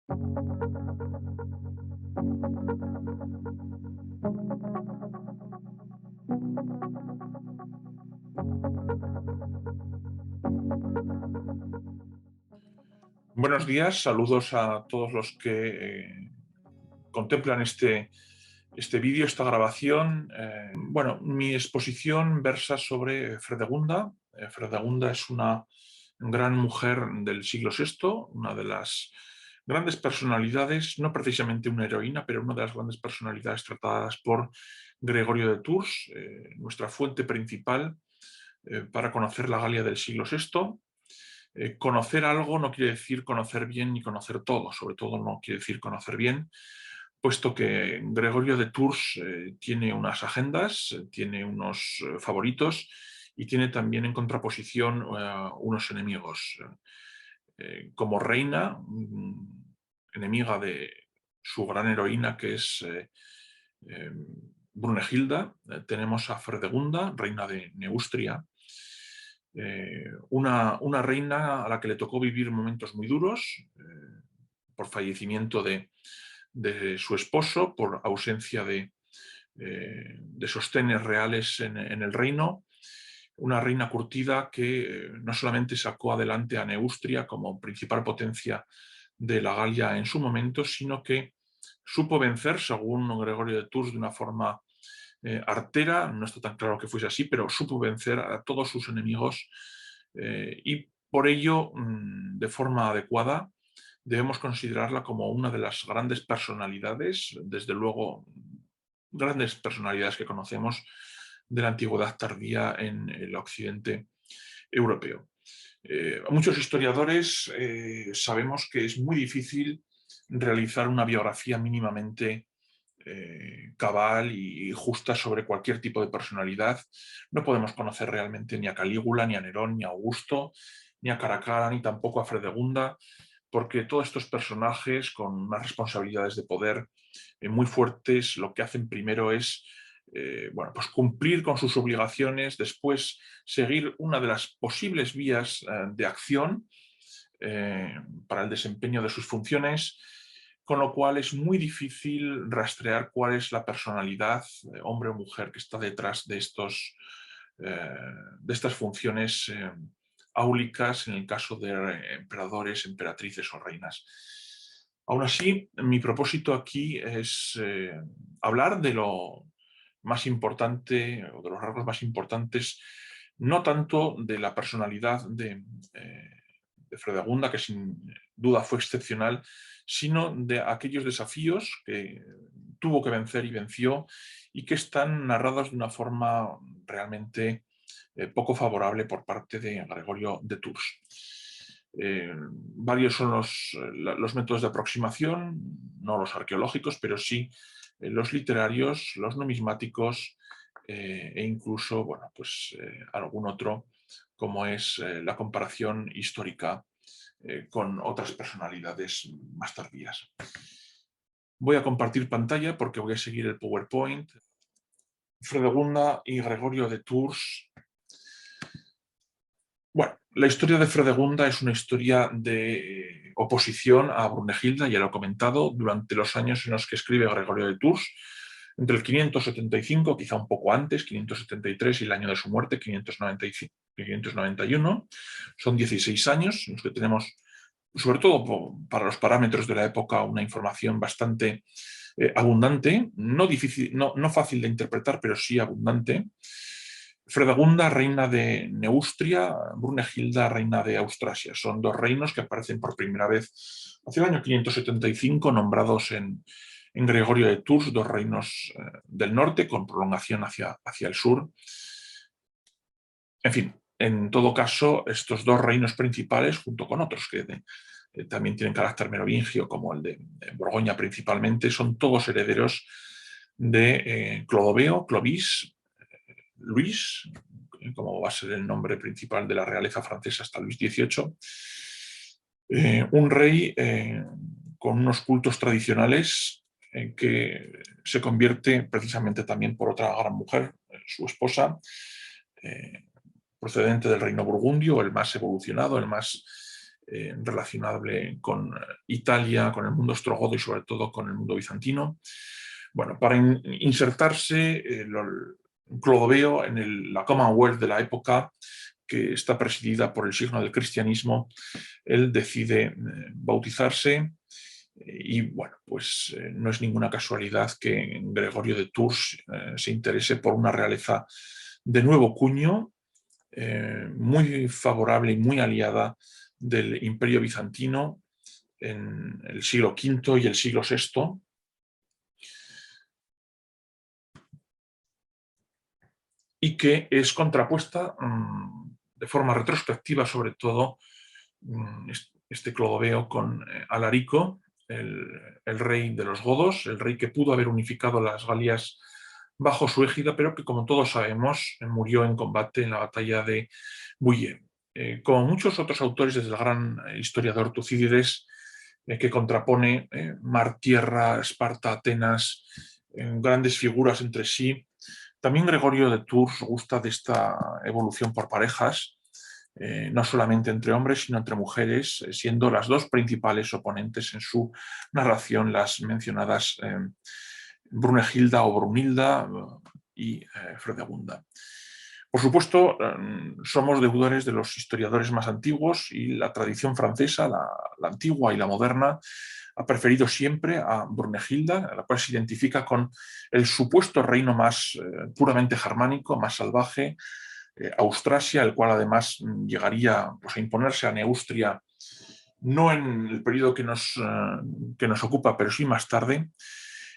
Buenos días, saludos a todos los que contemplan este vídeo, esta grabación. Bueno, mi exposición versa sobre Fredegunda. Fredegunda es una gran mujer del siglo VI, una de las grandes personalidades, no precisamente una heroína, pero una de las grandes personalidades tratadas por Gregorio de Tours, nuestra fuente principal para conocer la Galia del siglo VI. Conocer algo no quiere decir conocer bien ni conocer todo, sobre todo no quiere decir conocer bien, puesto que Gregorio de Tours tiene unas agendas, tiene unos favoritos y tiene también en contraposición unos enemigos. Como reina, enemiga de su gran heroína que es Brunegilda, tenemos a Fredegunda, reina de Neustria, una reina a la que le tocó vivir momentos muy duros por fallecimiento de su esposo, por ausencia de sostenes reales en el reino, una reina curtida que no solamente sacó adelante a Neustria como principal potencia de la Galia en su momento, sino que supo vencer, según Gregorio de Tours, de una forma artera, no está tan claro que fuese así, pero supo vencer a todos sus enemigos y por ello, de forma adecuada, debemos considerarla como una de las grandes personalidades, desde luego, grandes personalidades que conocemos de la antigüedad tardía en el occidente europeo. Muchos historiadores sabemos que es muy difícil realizar una biografía mínimamente cabal y justa sobre cualquier tipo de personalidad. No podemos conocer realmente ni a Calígula, ni a Nerón, ni a Augusto, ni a Caracara, ni tampoco a Fredegunda, porque todos estos personajes con unas responsabilidades de poder muy fuertes, lo que hacen primero es bueno, pues cumplir con sus obligaciones, después seguir una de las posibles vías de acción para el desempeño de sus funciones, con lo cual es muy difícil rastrear cuál es la personalidad, hombre o mujer, que está detrás de estas funciones áulicas en el caso de emperadores, emperatrices o reinas. Aún así, mi propósito aquí es hablar de lo más importante o de los rasgos más importantes, no tanto de la personalidad de Fredegunda, que sin duda fue excepcional, sino de aquellos desafíos que tuvo que vencer y venció y que están narrados de una forma realmente poco favorable por parte de Gregorio de Tours. Varios son los métodos de aproximación, no los arqueológicos, pero sí los literarios, los numismáticos e incluso bueno, pues, algún otro, como es la comparación histórica con otras personalidades más tardías. Voy a compartir pantalla porque voy a seguir el PowerPoint. Fredegunda y Gregorio de Tours. Bueno, la historia de Fredegunda es una historia de oposición a Brunegilda, ya lo he comentado, durante los años en los que escribe Gregorio de Tours, entre el 575, quizá un poco antes, 573 y el año de su muerte, 591. Son 16 años en los que tenemos, sobre todo para los parámetros de la época, una información bastante abundante, no fácil de interpretar, pero sí abundante. Fredegunda, reina de Neustria, Brunegilda, reina de Austrasia. Son dos reinos que aparecen por primera vez hacia el año 575, nombrados en Gregorio de Tours, dos reinos del norte con prolongación hacia el sur. En fin, en todo caso, estos dos reinos principales, junto con otros que también tienen carácter merovingio, como el de Borgoña principalmente, son todos herederos de Clodoveo, Clovis, Luis, como va a ser el nombre principal de la realeza francesa hasta Luis XVIII, un rey con unos cultos tradicionales que se convierte precisamente también por otra gran mujer, su esposa, procedente del reino burgundio, el más evolucionado, el más relacionable con Italia, con el mundo ostrogodo y sobre todo con el mundo bizantino. Bueno, para insertarse Clodoveo en la Commonwealth de la época, que está presidida por el signo del cristianismo, él decide bautizarse y bueno, pues no es ninguna casualidad que Gregorio de Tours se interese por una realeza de nuevo cuño, muy favorable y muy aliada del Imperio Bizantino en el siglo V y el siglo VI. Y que es contrapuesta de forma retrospectiva, sobre todo, este Clodoveo con Alarico, el rey de los godos, el rey que pudo haber unificado las Galias bajo su égida, pero que, como todos sabemos, murió en combate en la batalla de Bouillé. Como muchos otros autores, desde el gran historiador Tucídides, que contrapone mar, tierra, Esparta, Atenas, grandes figuras entre sí, también Gregorio de Tours gusta de esta evolución por parejas, no solamente entre hombres, sino entre mujeres, siendo las dos principales oponentes en su narración las mencionadas Brunegilda o Brunilda y Fredegunda. Por supuesto, somos deudores de los historiadores más antiguos y la tradición francesa, la antigua y la moderna, ha preferido siempre a Brunegilda, la cual se identifica con el supuesto reino más puramente germánico, más salvaje, Austrasia, el cual además llegaría pues, a imponerse a Neustria, no en el periodo que nos ocupa, pero sí más tarde.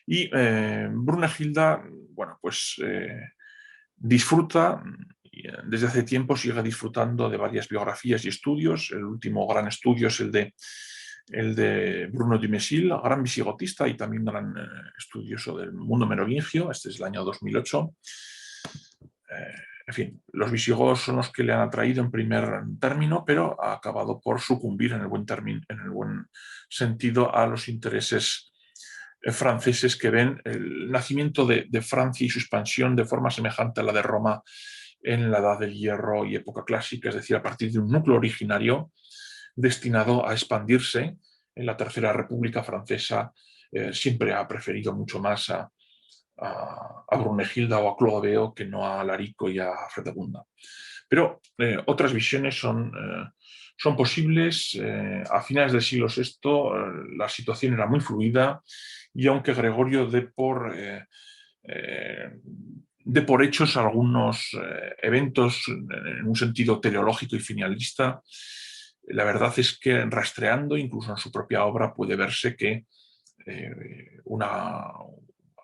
Y Brunegilda, bueno, pues disfruta, desde hace tiempo sigue disfrutando de varias biografías y estudios. El último gran estudio es el de Bruno Dumézil, gran visigotista y también gran estudioso del mundo merovingio. Este es el año 2008. En fin, los visigodos son los que le han atraído en primer término, pero ha acabado por sucumbir en el buen sentido a los intereses franceses, que ven el nacimiento de Francia y su expansión de forma semejante a la de Roma en la Edad del Hierro y época clásica, es decir, a partir de un núcleo originario destinado a expandirse. En la Tercera República Francesa siempre ha preferido mucho más a Brunegilda o a Clodoveo que no a Alarico y a Fredegunda. Pero otras visiones son posibles. A finales del siglo VI la situación era muy fluida y aunque Gregorio dé por hechos algunos eventos en un sentido teleológico y finalista, la verdad es que rastreando, incluso en su propia obra, puede verse que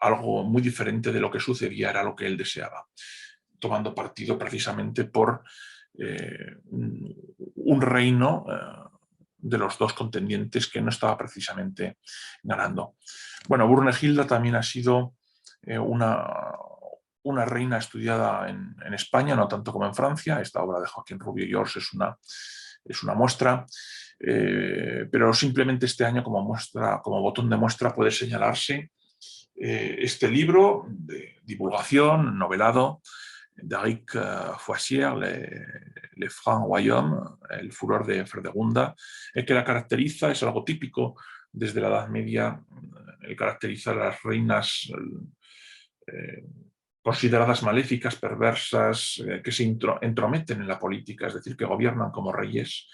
algo muy diferente de lo que sucedía era lo que él deseaba, tomando partido precisamente por un reino de los dos contendientes que no estaba precisamente ganando. Bueno, Brunegilda también ha sido una reina estudiada en España, no tanto como en Francia. Esta obra de Joaquín Rubio Llors es una muestra, pero simplemente este año como botón de muestra puede señalarse este libro de divulgación, novelado, d'Eric Fouassier, Le Franc Royaume, El furor de Fredegunda. El que la caracteriza es algo típico desde la Edad Media, el caracterizar a las reinas consideradas maléficas, perversas, que se entrometen en la política, es decir, que gobiernan como reyes.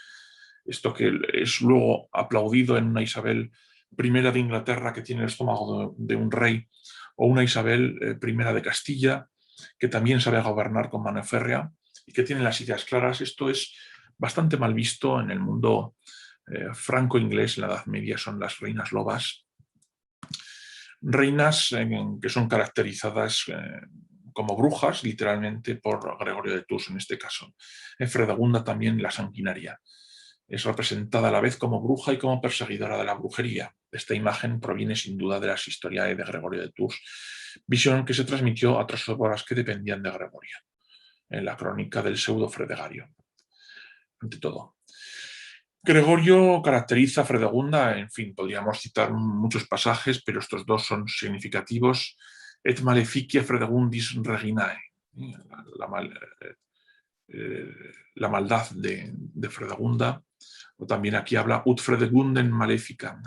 Esto que es luego aplaudido en una Isabel I de Inglaterra, que tiene el estómago de un rey, o una Isabel I de Castilla, que también sabe gobernar con mano férrea y que tiene las ideas claras. Esto es bastante mal visto en el mundo franco-inglés. En la Edad Media son las reinas lobas, reinas que son caracterizadas como brujas, literalmente, por Gregorio de Tours en este caso. En Fredegunda también la sanguinaria. Es representada a la vez como bruja y como perseguidora de la brujería. Esta imagen proviene sin duda de las Historiae de Gregorio de Tours, visión que se transmitió a otras obras que dependían de Gregorio, en la crónica del pseudo Fredegario. Ante todo, Gregorio caracteriza a Fredegunda, en fin, podríamos citar muchos pasajes, pero estos dos son significativos. Et maleficia Fredegundis reginae, la maldad de Fredegunda, o también aquí habla Utfredegunden Maleficam.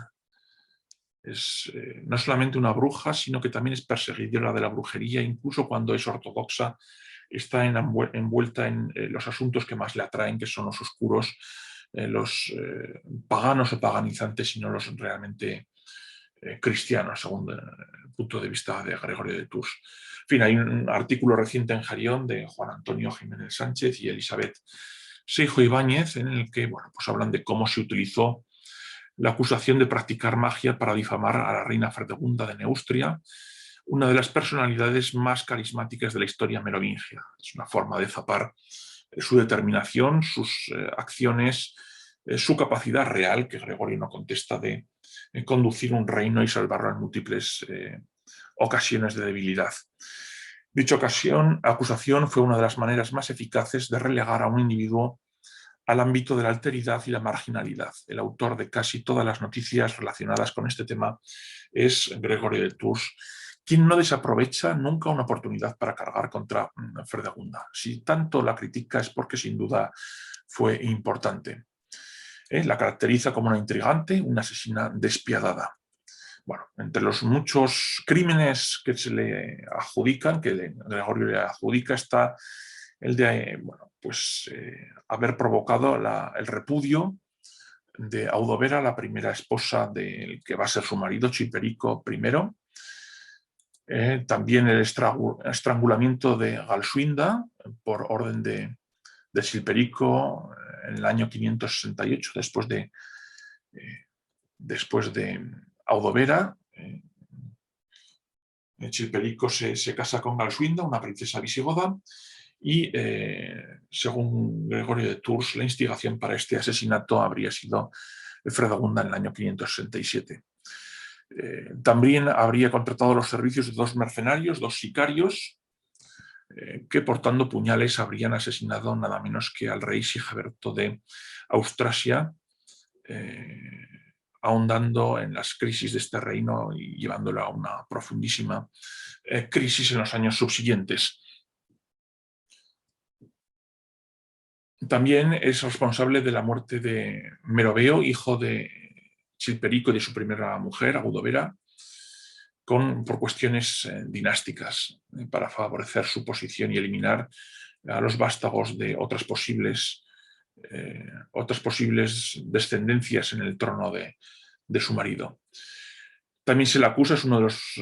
Es no solamente una bruja, sino que también es perseguidora de la brujería, incluso cuando es ortodoxa, está envuelta en los asuntos que más le atraen, que son los oscuros, los paganos o paganizantes, y no los realmente cristianos, según el punto de vista de Gregorio de Tours. En fin, hay un artículo reciente en Jarión de Juan Antonio Jiménez Sánchez y Elizabeth Seijo Ibáñez, en el que bueno, pues hablan de cómo se utilizó la acusación de practicar magia para difamar a la reina Fredegunda de Neustria, una de las personalidades más carismáticas de la historia merovingia. Es una forma de zapar su determinación, sus acciones, su capacidad real, que Gregorio no contesta, de conducir un reino y salvarlo en múltiples ocasiones de debilidad. Dicha acusación fue una de las maneras más eficaces de relegar a un individuo al ámbito de la alteridad y la marginalidad. El autor de casi todas las noticias relacionadas con este tema es Gregorio de Tours, quien no desaprovecha nunca una oportunidad para cargar contra Fredegunda. Si tanto la critica es porque sin duda fue importante. La caracteriza como una intrigante, una asesina despiadada. Bueno, entre los muchos crímenes que se le adjudican, que Gregorio le adjudica, está el de haber provocado el repudio de Audovera, la primera esposa del que va a ser su marido, Chilperico I. También el estrangulamiento de Galsuinda por orden de Chilperico en el año 568, después de Audovera. Chilperico se casa con Galsuinda, una princesa visigoda, y según Gregorio de Tours, la instigación para este asesinato habría sido Fredegunda en el año 567. También habría contratado los servicios de dos mercenarios, dos sicarios, que portando puñales habrían asesinado nada menos que al rey Sigeberto de Austrasia, ahondando en las crisis de este reino y llevándolo a una profundísima crisis en los años subsiguientes. También es responsable de la muerte de Meroveo, hijo de Chilperico y de su primera mujer, Audovera, por cuestiones dinásticas, para favorecer su posición y eliminar a los vástagos de otras posibles descendencias en el trono de su marido. También se le acusa, es uno de los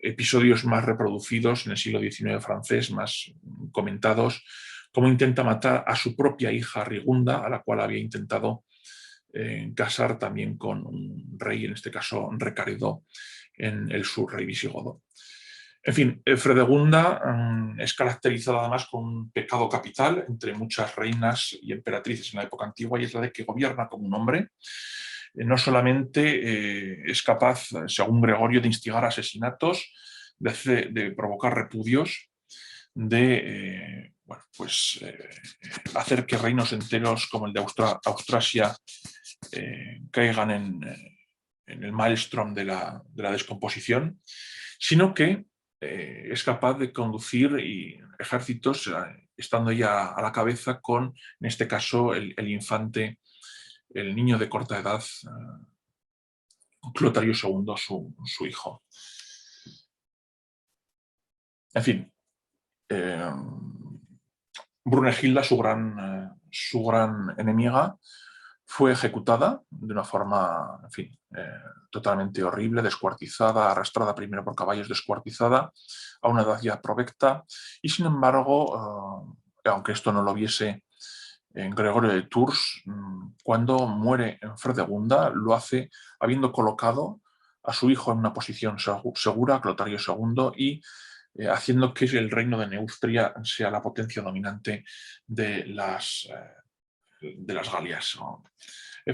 episodios más reproducidos en el siglo XIX francés, más comentados, como intenta matar a su propia hija Rigunda, a la cual había intentado casar también con un rey, en este caso Recaredo, en el sur, rey visigodo. En fin, Fredegunda es caracterizada además con un pecado capital entre muchas reinas y emperatrices en la época antigua, y es la de que gobierna como un hombre. No solamente es capaz, según Gregorio, de instigar asesinatos, de provocar repudios, de hacer que reinos enteros como el de Austrasia caigan en el maelstrom de la descomposición, sino que es capaz de conducir ejércitos estando ya a la cabeza con, en este caso, el infante, el niño de corta edad, Clotario II, su hijo. En fin, Brunegilda, su gran enemiga, fue ejecutada de una forma, en fin, totalmente horrible, descuartizada, arrastrada primero por caballos, descuartizada a una edad ya provecta, y sin embargo, aunque esto no lo viese en Gregorio de Tours, cuando muere en Fredegunda, lo hace habiendo colocado a su hijo en una posición segura, Clotario II, y haciendo que el reino de Neustria sea la potencia dominante de las Galias.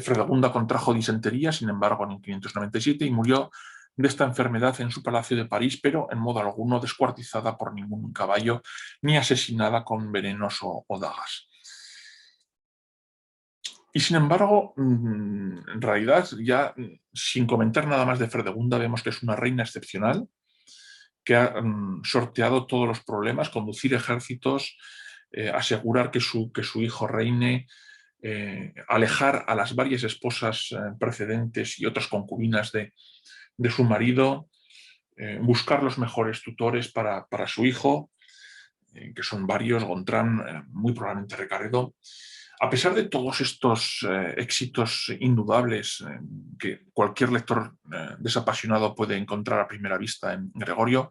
Fredegunda contrajo disentería, sin embargo, en 597 y murió de esta enfermedad en su palacio de París, pero en modo alguno descuartizada por ningún caballo ni asesinada con venenos o dagas. Y sin embargo, en realidad, ya sin comentar nada más de Fredegunda, vemos que es una reina excepcional, que ha sorteado todos los problemas, conducir ejércitos, asegurar que su hijo reine, alejar a las varias esposas precedentes y otras concubinas de su marido, buscar los mejores tutores para su hijo, que son varios, Gontran, muy probablemente Recaredo. A pesar de todos estos éxitos indudables que cualquier lector desapasionado puede encontrar a primera vista en Gregorio,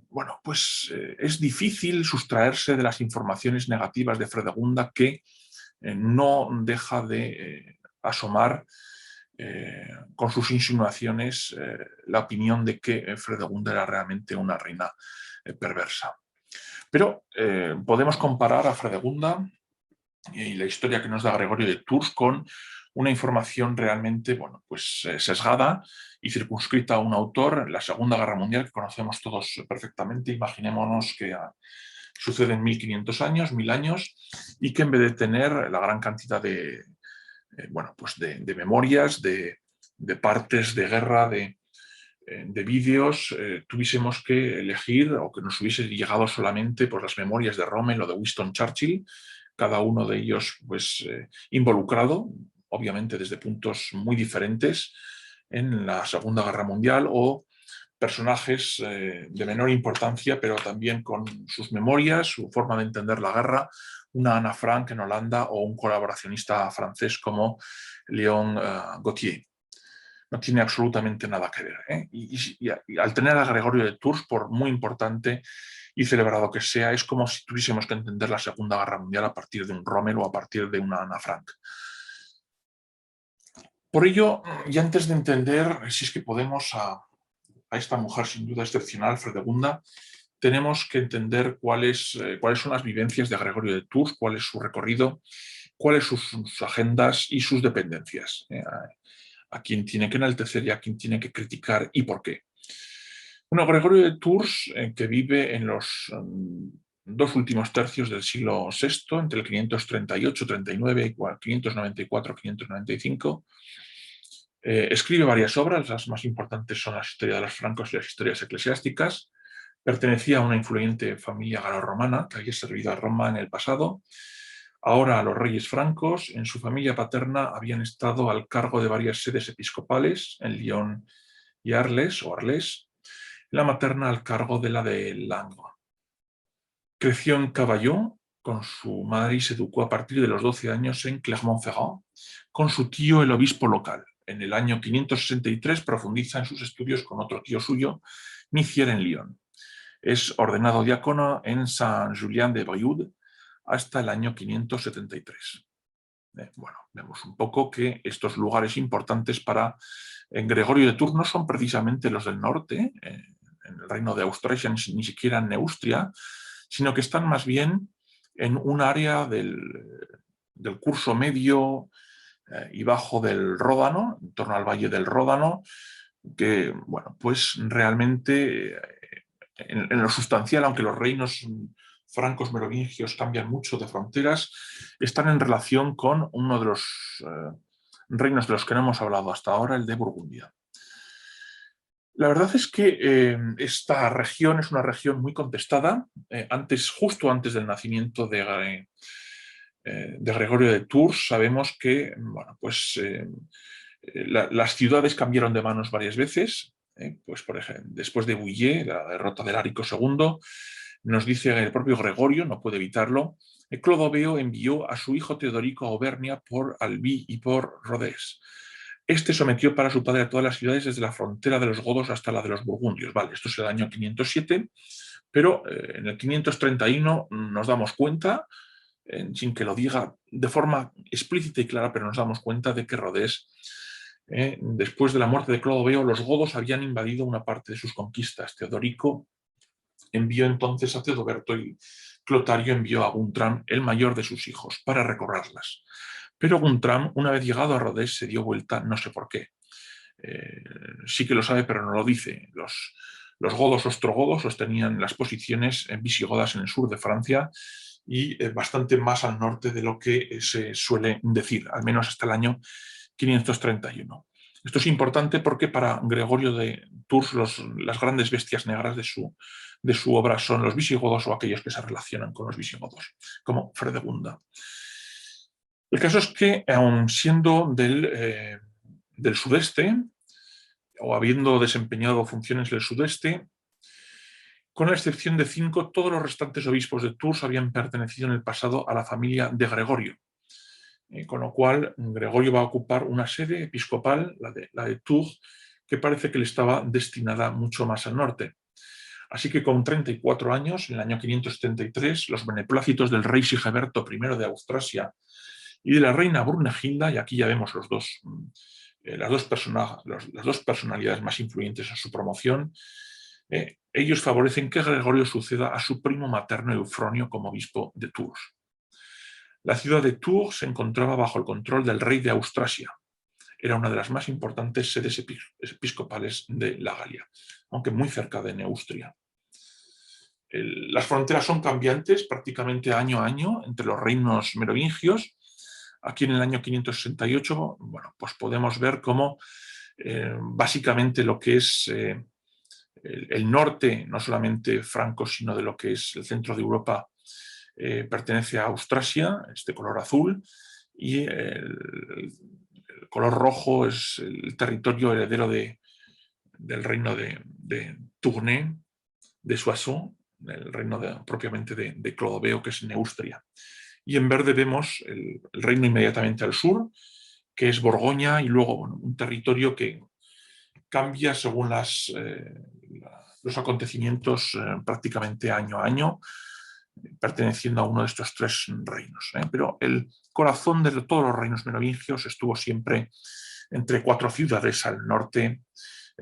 bueno, pues es difícil sustraerse de las informaciones negativas de Fredegunda, que no deja de asomar con sus insinuaciones la opinión de que Fredegunda era realmente una reina perversa. Pero podemos comparar a Fredegunda y la historia que nos da Gregorio de Tours con una información realmente, bueno, pues sesgada y circunscrita a un autor, la Segunda Guerra Mundial, que conocemos todos perfectamente. Imaginémonos que sucede en 1500 años, 1000 años, y que en vez de tener la gran cantidad de, bueno, pues de memorias, de partes de guerra, de vídeos, tuviésemos que elegir, o que nos hubiese llegado solamente pues, las memorias de Rommel o de Winston Churchill, cada uno de ellos pues, involucrado, obviamente desde puntos muy diferentes, en la Segunda Guerra Mundial, o personajes de menor importancia, pero también con sus memorias, su forma de entender la guerra, una Ana Frank en Holanda o un colaboracionista francés como Léon Gauthier. No tiene absolutamente nada que ver. Y al tener a Gregorio de Tours, por muy importante y celebrado que sea, es como si tuviésemos que entender la Segunda Guerra Mundial a partir de un Rommel o a partir de una Ana Frank. Por ello, y antes de entender si es que podemos a esta mujer sin duda excepcional, Fredegunda, tenemos que entender cuáles son las vivencias de Gregorio de Tours, cuál es su recorrido, cuáles son sus agendas y sus dependencias. A quién tiene que enaltecer y a quién tiene que criticar y por qué. Bueno, Gregorio de Tours, que vive en los dos últimos tercios del siglo VI, entre el 538-39 y 594-595, escribe varias obras, las más importantes son las historias de los francos y las historias eclesiásticas. Pertenecía a una influyente familia galorromana que había servido a Roma en el pasado. Ahora a los reyes francos, en su familia paterna, habían estado al cargo de varias sedes episcopales en Lyon y Arles, la materna al cargo de la de Langres. Creció en Cavaillon con su madre y se educó a partir de los 12 años en Clermont-Ferrand con su tío el obispo local. En el año 563 profundiza en sus estudios con otro tío suyo, Nicier en Lyon. Es ordenado diácono en Saint-Julien-de-Brioude hasta el año 573. Bueno, vemos un poco que estos lugares importantes para Gregorio de Tours no son precisamente los del norte, en el reino de Austrasia, ni siquiera en Neustria, sino que están más bien en un área del curso medio y bajo del Ródano, en torno al valle del Ródano, que, bueno, pues realmente en lo sustancial, aunque los reinos francos merovingios cambian mucho de fronteras, están en relación con uno de los reinos de los que no hemos hablado hasta ahora, el de Burgundia. La verdad es que esta región es una región muy contestada. Justo antes del nacimiento de Gregorio de Tours, sabemos que bueno, pues, las ciudades cambiaron de manos varias veces. Pues, por ejemplo, después de Bouillé, la derrota del Árico II, nos dice el propio Gregorio, no puede evitarlo, Clodoveo envió a su hijo Teodorico a Auvernia por Albi y por Rodés. Este sometió para su padre a todas las ciudades desde la frontera de los godos hasta la de los burgundios. Vale, esto es el año 507, pero en el 531 nos damos cuenta, sin que lo diga de forma explícita y clara, pero nos damos cuenta de que Rodés, después de la muerte de Clodoveo, los godos habían invadido una parte de sus conquistas. Teodorico envió entonces a Teodoberto y Clotario envió a Guntram, el mayor de sus hijos, para recorrerlas. Pero Guntram, una vez llegado a Rodés, se dio vuelta, no sé por qué. Sí que lo sabe, pero no lo dice. Los godos ostrogodos sostenían las posiciones visigodas en el sur de Francia y bastante más al norte de lo que se suele decir, al menos hasta el año 531. Esto es importante porque para Gregorio de Tours las grandes bestias negras de su obra son los visigodos o aquellos que se relacionan con los visigodos, como Fredegunda. El caso es que, aun siendo del sudeste, o habiendo desempeñado funciones del sudeste, con la excepción de 5, todos los restantes obispos de Tours habían pertenecido en el pasado a la familia de Gregorio. Con lo cual, Gregorio va a ocupar una sede episcopal, la de Tours, que parece que le estaba destinada mucho más al norte. Así que con 34 años, en el año 573, los beneplácitos del rey Sigeberto I de Austrasia y de la reina Brunegilda, y aquí ya vemos las dos personalidades más influyentes en su promoción, ellos favorecen que Gregorio suceda a su primo materno Eufronio como obispo de Tours. La ciudad de Tours se encontraba bajo el control del rey de Austrasia. Era una de las más importantes sedes episcopales de la Galia, aunque muy cerca de Neustria. Las fronteras son cambiantes prácticamente año a año entre los reinos merovingios. Aquí en el año 568, bueno, pues podemos ver cómo básicamente lo que es el norte, no solamente franco, sino de lo que es el centro de Europa, pertenece a Austrasia, este color azul, y el color rojo es el territorio heredero del reino de Tournai, de Soissons, el reino propiamente de Clodoveo, que es Neustria. Y en verde vemos el reino inmediatamente al sur, que es Borgoña, y luego bueno, un territorio que cambia según los acontecimientos prácticamente año a año, perteneciendo a uno de estos tres reinos. Pero el corazón de todos los reinos merovingios estuvo siempre entre 4 ciudades al norte,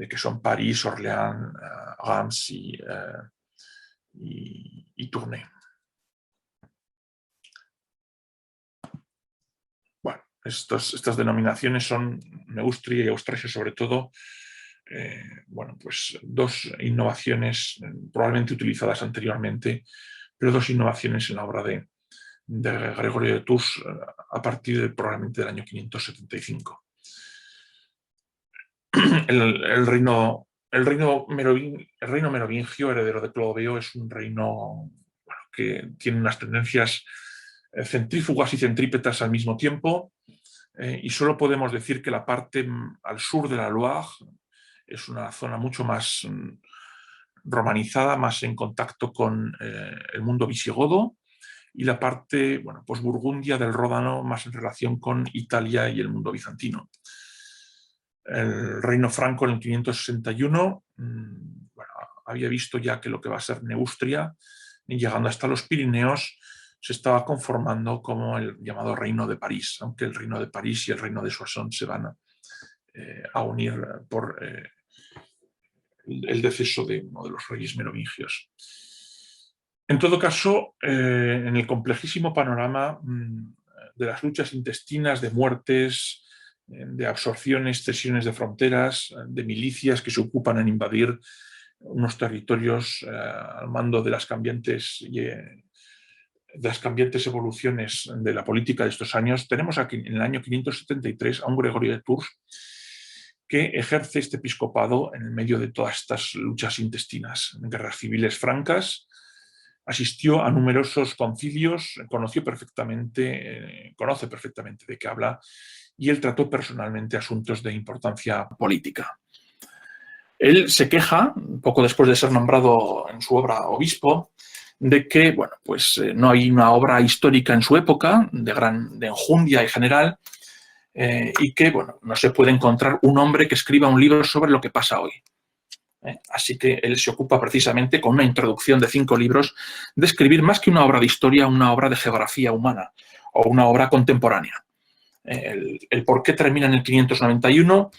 que son París, Orleans, Reims y Tournai. Bueno, estas denominaciones son Neustria y Austrasia sobre todo. Bueno, pues 2 innovaciones probablemente utilizadas anteriormente, pero 2 innovaciones en la obra de Gregorio de Tours a partir probablemente del año 575. El reino merovingio, heredero de Clodoveo, es un reino que tiene unas tendencias centrífugas y centrípetas al mismo tiempo, y solo podemos decir que la parte al sur de la Loire es una zona mucho más romanizada, más en contacto con el mundo visigodo, y la parte, bueno, pues Burgundia del Ródano, más en relación con Italia y el mundo bizantino. El reino franco en el 561 bueno, había visto ya que lo que va a ser Neustria, llegando hasta los Pirineos, se estaba conformando como el llamado reino de París, aunque el reino de París y el reino de Soissons se van a unir por el deceso de uno de los reyes merovingios. En todo caso, en el complejísimo panorama de las luchas intestinas, de muertes, de absorciones, cesiones de fronteras, de milicias que se ocupan en invadir unos territorios al mando de las cambiantes evoluciones de la política de estos años, tenemos aquí en el año 573 a un Gregorio de Tours que ejerce este episcopado en el medio de todas estas luchas intestinas, guerras civiles francas. Asistió a numerosos concilios, conoce perfectamente de qué habla, y él trató personalmente asuntos de importancia política. Él se queja, poco después de ser nombrado en su obra obispo, de que bueno, pues, no hay una obra histórica en su época de enjundia y general, y que bueno, no se puede encontrar un hombre que escriba un libro sobre lo que pasa hoy. Así que él se ocupa precisamente, con una introducción de 5 libros, de escribir más que una obra de historia, una obra de geografía humana o una obra contemporánea. El por qué termina en el 591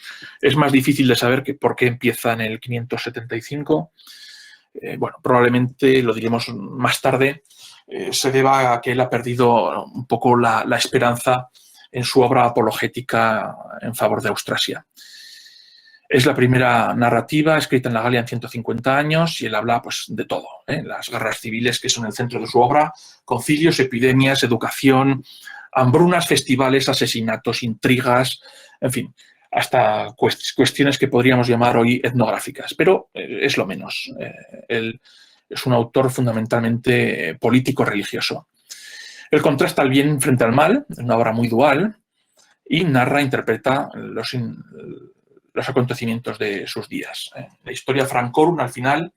es más difícil de saber que por qué empieza en el 575. Bueno, probablemente, lo diremos más tarde, se deba a que él ha perdido un poco la esperanza en su obra apologética en favor de Austrasia. Es la primera narrativa escrita en la Galia en 150 años y él habla pues, de todo. Las guerras civiles que son el centro de su obra, concilios, epidemias, educación, hambrunas, festivales, asesinatos, intrigas, en fin, hasta cuestiones que podríamos llamar hoy etnográficas, pero es lo menos. Él es un autor fundamentalmente político-religioso. Él contrasta el bien frente al mal, en una obra muy dual, y narra, interpreta los acontecimientos de sus días. La historia Francorum, al final,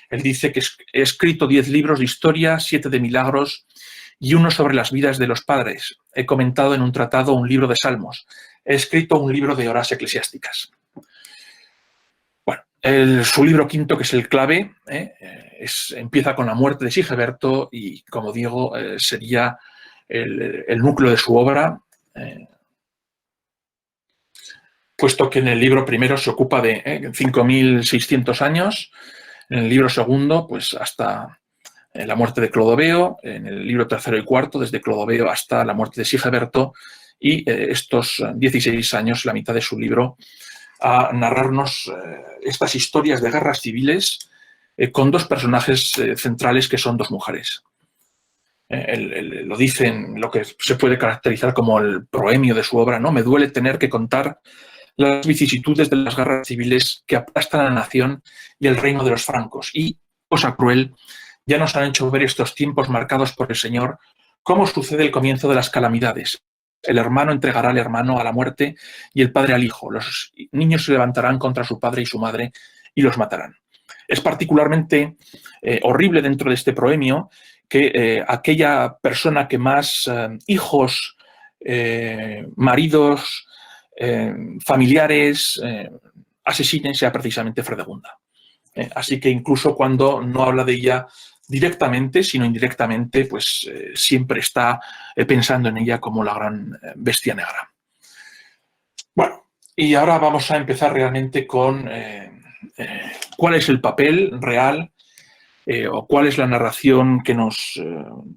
él dice que he escrito 10 libros de historia, 7 de milagros y uno sobre las vidas de los padres. He comentado en un tratado un libro de salmos. He escrito un libro de horas eclesiásticas. Bueno, su libro quinto, que es el clave, empieza con la muerte de Sigeberto y, como digo, sería el núcleo de su obra, puesto que en el libro primero se ocupa de 5.600 años, en el libro segundo, pues hasta la muerte de Clodoveo, en el libro tercero y cuarto, desde Clodoveo hasta la muerte de Sigeberto, y estos 16 años, la mitad de su libro, a narrarnos estas historias de guerras civiles con dos personajes centrales que son dos mujeres. Lo dicen, lo que se puede caracterizar como el proemio de su obra, ¿no? Me duele tener que contar las vicisitudes de las guerras civiles que aplastan a la nación y el reino de los francos. Y, cosa cruel, ya nos han hecho ver estos tiempos marcados por el Señor, cómo sucede el comienzo de las calamidades. El hermano entregará al hermano a la muerte y el padre al hijo. Los niños se levantarán contra su padre y su madre y los matarán. Es particularmente horrible dentro de este proemio que aquella persona que más hijos, maridos, familiares asesinen sea precisamente Fredegunda. Así que incluso cuando no habla de ella directamente, sino indirectamente, pues siempre está pensando en ella como la gran bestia negra. Bueno, y ahora vamos a empezar realmente con cuál es el papel real o cuál es la narración que nos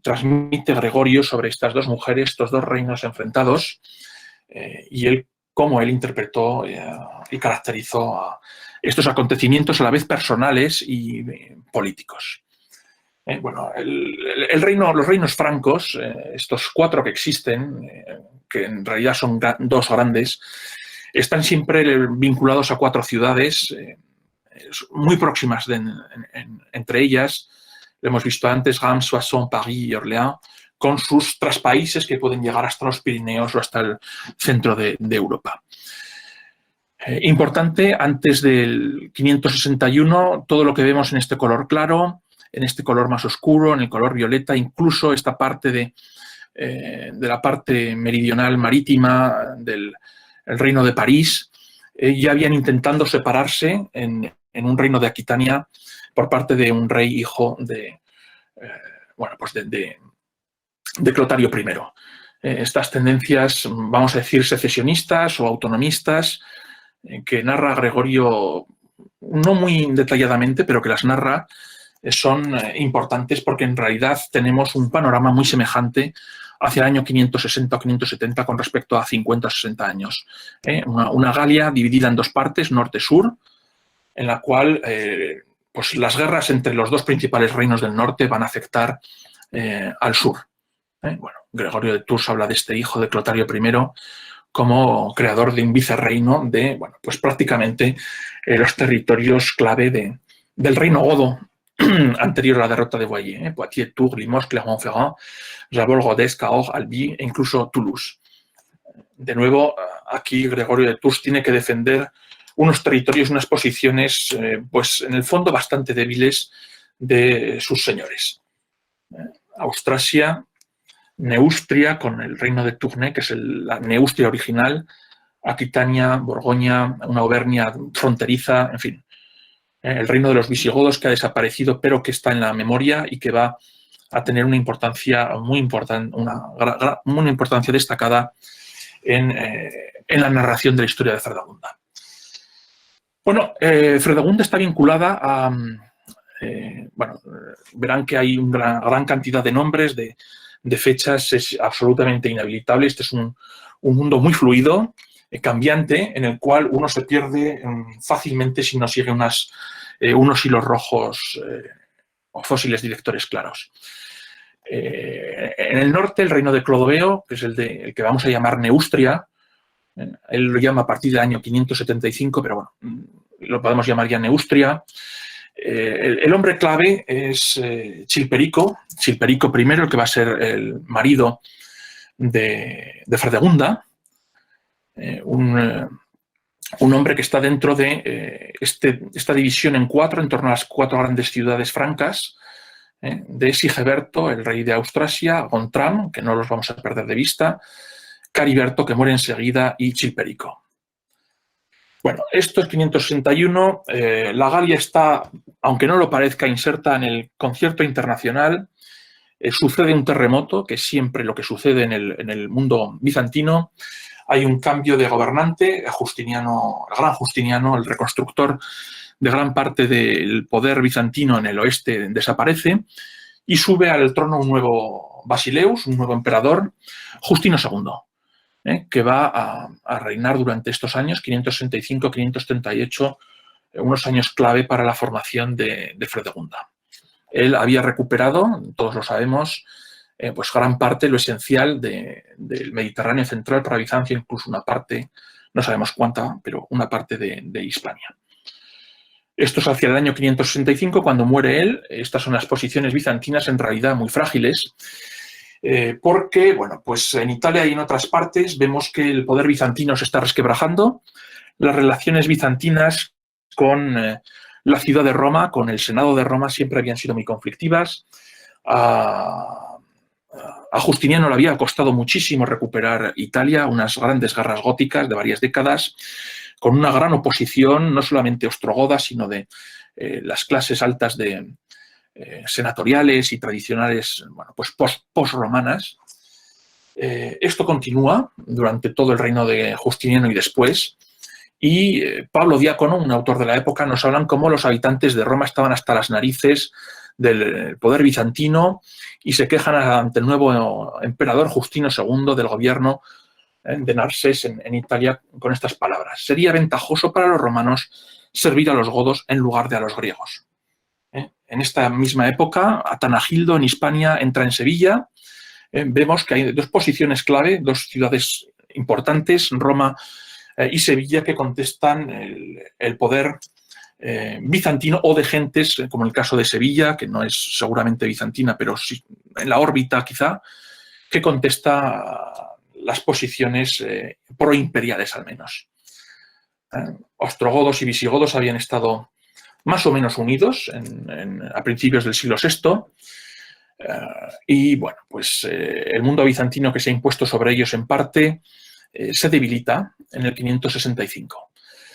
transmite Gregorio sobre estas dos mujeres, estos dos reinos enfrentados, y cómo él interpretó y caracterizó estos acontecimientos a la vez personales y políticos. Bueno, los reinos francos, estos 4 que existen, que en realidad son dos grandes, están siempre vinculados a 4 ciudades muy próximas entre ellas. Lo hemos visto antes, Reims, Soissons, París y Orléans, con sus traspaíses que pueden llegar hasta los Pirineos o hasta el centro de Europa. Importante, antes del 561, todo lo que vemos en este color claro, en este color más oscuro, en el color violeta, incluso esta parte de la parte meridional marítima del reino de París, ya habían intentando separarse en un reino de Aquitania por parte de un rey hijo de Clotario I. Estas tendencias, vamos a decir, secesionistas o autonomistas, que narra Gregorio no muy detalladamente, pero que las narra, son importantes porque en realidad tenemos un panorama muy semejante hacia el año 560 o 570 con respecto a 50 o 60 años. Una Galia dividida en 2 partes, norte-sur, en la cual pues las guerras entre los 2 principales reinos del norte van a afectar al sur. Bueno, Gregorio de Tours habla de este hijo de Clotario I como creador de un vicerreino de, bueno, pues prácticamente los territorios clave del reino godo anterior a la derrota de Boyer, Poitiers, Tours, Limoges, Clermont-Ferrand, Jabol, Rodez, Cahors, Albi e incluso Toulouse. De nuevo, aquí Gregorio de Tours tiene que defender unos territorios, unas posiciones, pues en el fondo bastante débiles de sus señores. Austrasia, Neustria, con el reino de Tournai, que es la Neustria original, Aquitania, Borgoña, una Auvernia fronteriza, en fin. El reino de los visigodos, que ha desaparecido, pero que está en la memoria y que va a tener una importancia muy importante, una importancia destacada en la narración de la historia de Fredegunda. Bueno, Fredegunda está vinculada a... verán que hay una gran cantidad de nombres, de fechas, es absolutamente inhabilitable. Este es un mundo muy fluido, cambiante, en el cual uno se pierde fácilmente si no sigue unos hilos rojos o fósiles directores claros. En el norte, el reino de Clodoveo, que es el que vamos a llamar Neustria, él lo llama a partir del año 575, pero bueno, lo podemos llamar ya Neustria. El hombre clave es Chilperico I, el que va a ser el marido de Fredegunda, un hombre que está dentro de esta división en cuatro, en torno a las cuatro grandes ciudades francas, de Sigeberto, el rey de Austrasia, Gontram, que no los vamos a perder de vista, Cariberto, que muere enseguida, y Chilperico. Bueno, esto es 561. La Galia está, aunque no lo parezca, inserta en el concierto internacional. Sucede un terremoto, que es siempre lo que sucede en el mundo bizantino. Hay un cambio de gobernante, Justiniano, el gran Justiniano, el reconstructor de gran parte del poder bizantino en el oeste, desaparece y sube al trono un nuevo Basileus, un nuevo emperador, Justino II, que va a reinar durante estos años, 565-538, unos años clave para la formación de Fredegunda. Él había recuperado, todos lo sabemos, pues gran parte, lo esencial del Mediterráneo central para Bizancio, incluso una parte, no sabemos cuánta, pero una parte de Hispania. Esto es hacia el año 565, cuando muere él. Estas son las posiciones bizantinas en realidad muy frágiles, porque, bueno, pues en Italia y en otras partes vemos que el poder bizantino se está resquebrajando. Las relaciones bizantinas con la ciudad de Roma, con el Senado de Roma, siempre habían sido muy conflictivas. A Justiniano le había costado muchísimo recuperar Italia, unas grandes guerras góticas de varias décadas, con una gran oposición, no solamente ostrogoda, sino de las clases altas de senatoriales y tradicionales, bueno, pues post-romanas. Esto continúa durante todo el reino de Justiniano y después. Y Pablo Diácono, un autor de la época, nos hablan cómo los habitantes de Roma estaban hasta las narices del poder bizantino y se quejan ante el nuevo emperador Justino II del gobierno de Narses en Italia con estas palabras: sería ventajoso para los romanos servir a los godos en lugar de a los griegos. En esta misma época, Atanagildo en Hispania entra en Sevilla. Vemos que hay dos posiciones clave, dos ciudades importantes, Roma y Sevilla, que contestan el poder bizantino o de gentes, como el caso de Sevilla, que no es seguramente bizantina, pero sí en la órbita quizá, que contesta las posiciones proimperiales al menos. Ostrogodos y visigodos habían estado más o menos unidos a principios del siglo VI, y bueno, pues el mundo bizantino que se ha impuesto sobre ellos en parte se debilita en el 565.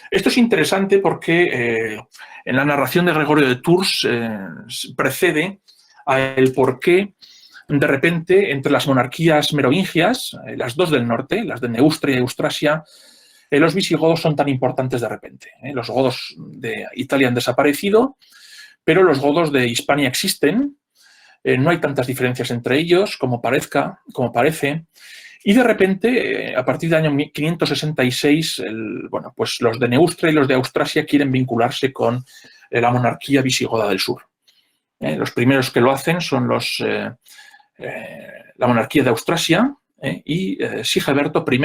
Esto es interesante porque en la narración de Gregorio de Tours precede el porqué de repente entre las monarquías merovingias, las dos del norte, las de Neustria y Austrasia, los visigodos son tan importantes de repente. Los godos de Italia han desaparecido, pero los godos de Hispania existen. No hay tantas diferencias entre ellos como parece. Y de repente, a partir del año 566, bueno, pues los de Neustria y los de Austrasia quieren vincularse con la monarquía visigoda del sur. Los primeros que lo hacen son la monarquía de Austrasia y Sigeberto I,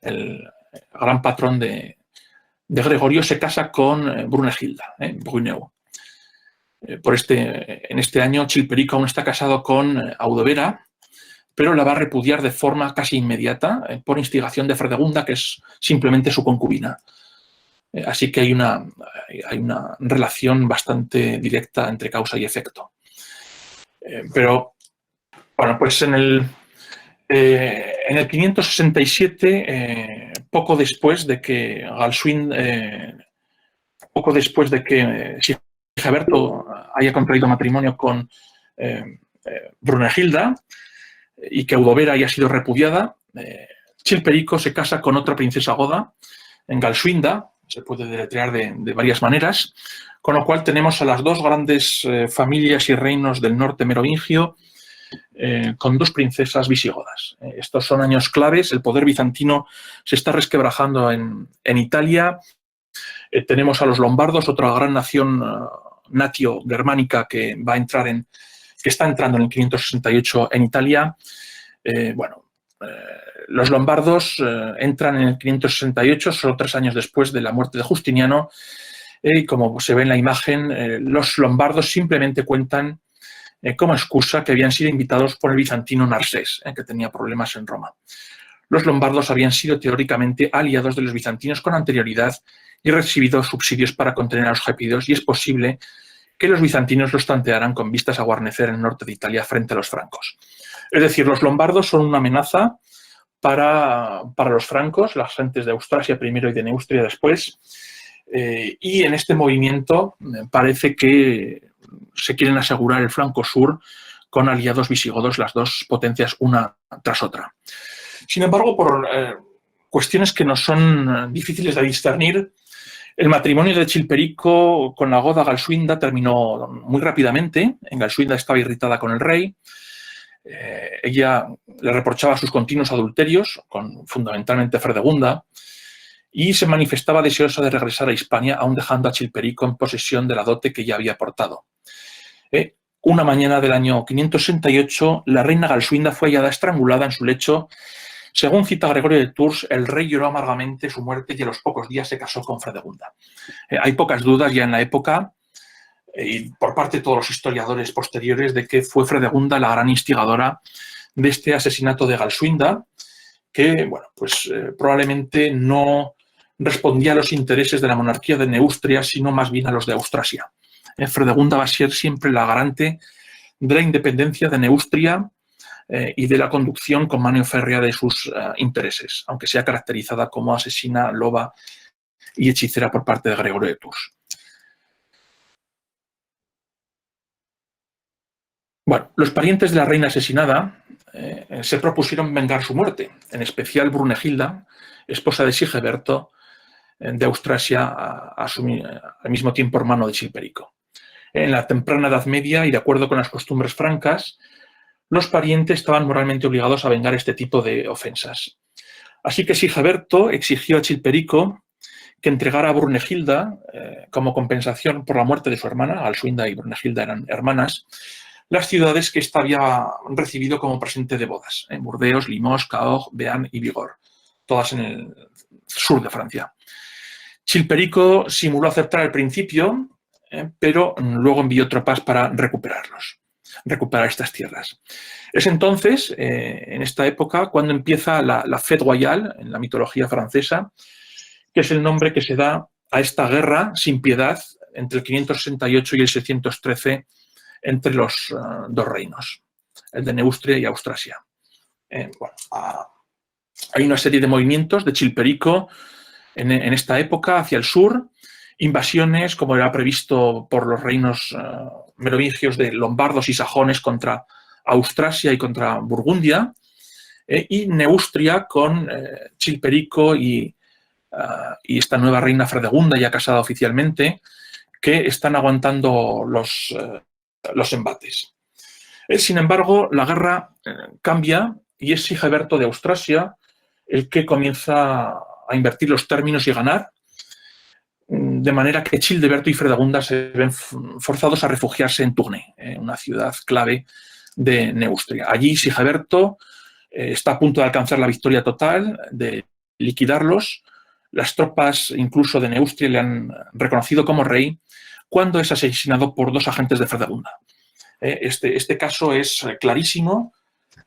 el gran patrón de Gregorio, se casa con Brunegilda, Bruneu. En este año, Chilperico aún está casado con Audovera, pero la va a repudiar de forma casi inmediata por instigación de Fredegunda, que es simplemente su concubina. Así que hay una relación bastante directa entre causa y efecto. Pero, bueno, pues en el 567, poco después de que Sigeberto haya contraído matrimonio con Brunegilda y que Audovera haya sido repudiada, Chilperico se casa con otra princesa goda, en Galsuinda, se puede deletrear de varias maneras, con lo cual tenemos a las dos grandes familias y reinos del norte merovingio con dos princesas visigodas. Estos son años claves, el poder bizantino se está resquebrajando en Italia. Tenemos a los lombardos, otra gran nación natio-germánica que está entrando en el 568 en Italia. Los lombardos entran en el 568, solo 3 años después de la muerte de Justiniano, Y como se ve en la imagen, los lombardos simplemente cuentan como excusa que habían sido invitados por el bizantino Narsés, que tenía problemas en Roma. Los lombardos habían sido teóricamente aliados de los bizantinos con anterioridad y recibido subsidios para contener a los gépidos, y es posible que los bizantinos los tantearan con vistas a guarnecer el norte de Italia frente a los francos. Es decir, los lombardos son una amenaza para los francos, las gentes de Austrasia primero y de Neustria después, y en este movimiento parece que se quieren asegurar el flanco sur con aliados visigodos, las dos potencias una tras otra. Sin embargo, por cuestiones que nos son difíciles de discernir, el matrimonio de Chilperico con la goda Galsuinda terminó muy rápidamente. Galsuinda estaba irritada con el rey. Ella le reprochaba sus continuos adulterios, con fundamentalmente Fredegunda, y se manifestaba deseosa de regresar a Hispania, aún dejando a Chilperico en posesión de la dote que ya había aportado. Una mañana del año 568, la reina Galsuinda fue hallada estrangulada en su lecho. Según cita Gregorio de Tours, el rey lloró amargamente su muerte y a los pocos días se casó con Fredegunda. Hay pocas dudas ya en la época, y por parte de todos los historiadores posteriores, de que fue Fredegunda la gran instigadora de este asesinato de Galsuinda, que bueno, pues, probablemente no respondía a los intereses de la monarquía de Neustria, sino más bien a los de Austrasia. Fredegunda va a ser siempre la garante de la independencia de Neustria y de la conducción con mano férrea de sus intereses, aunque sea caracterizada como asesina, loba y hechicera por parte de Gregorio de Tours. Bueno, los parientes de la reina asesinada se propusieron vengar su muerte, en especial Brunegilda, esposa de Sigeberto de Austrasia, al mismo tiempo hermano de Chilperico. En la temprana Edad Media, y de acuerdo con las costumbres francas, los parientes estaban moralmente obligados a vengar este tipo de ofensas. Así que Sigeberto exigió a Chilperico que entregara a Brunegilda, como compensación por la muerte de su hermana, Galsuinda y Brunegilda eran hermanas, las ciudades que ésta había recibido como presente de bodas, Burdeos, Limoges, Cahors, Bearn y Bigorre, todas en el sur de Francia. Chilperico simuló aceptar al principio, pero luego envió tropas para recuperar estas tierras. Es entonces, en esta época, cuando empieza la Fête Royale, en la mitología francesa, que es el nombre que se da a esta guerra sin piedad entre el 568 y el 613 entre los dos reinos, el de Neustria y Austrasia. Hay una serie de movimientos de Chilperico en esta época hacia el sur, invasiones, como era previsto por los reinos merovingios de lombardos y sajones contra Austrasia y contra Burgundia, y Neustria con Chilperico y esta nueva reina Fredegunda, ya casada oficialmente, que están aguantando los embates. Sin embargo, la guerra cambia y es Sigeberto de Austrasia el que comienza a invertir los términos y ganar, de manera que Childeberto y Fredegunda se ven forzados a refugiarse en Tournai, una ciudad clave de Neustria. Allí Sigeberto está a punto de alcanzar la victoria total, de liquidarlos. Las tropas incluso de Neustria le han reconocido como rey, cuando es asesinado por dos agentes de Fredegunda. Este caso es clarísimo